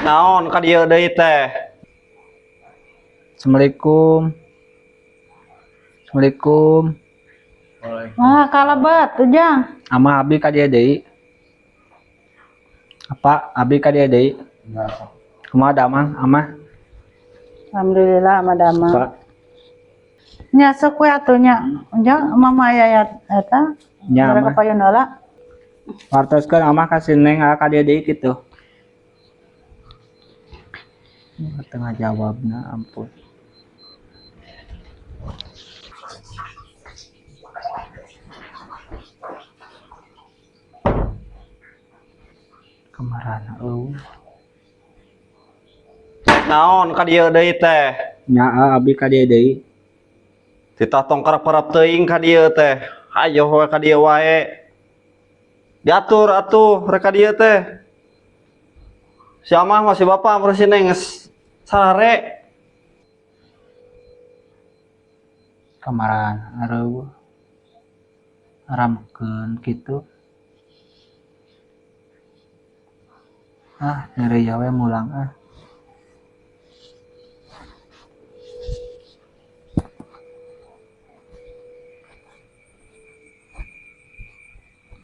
Naon ka dieu deui teh? Assalamualaikum. Assalamualaikum. Wah, kalebet ujang. Ama abi ka dieu deui. Apa abi ka dieu deui? Kumaha da Amang? Ama. Alhamdulillah madama. Pak. Nya sok we atuh nya. Ujang mama aya eta. Nya Gara ama. kapayun heula. Wartoskeun ama ka si Neng ka dieu deui kitu. Tengah jawabna ampun. Kemarana Naon ka dieu deui teh? nya abi ka dieu deui. Ditatong karep-karep teuing ka dieu teh. Hayo we ka dieu wae. Diatur atuh rek ka dieu teh. Si Amah masih bapak amrih si Neng geus sarare. Kemarana areueuh. Aramkeun kitu. Nyeri we mulang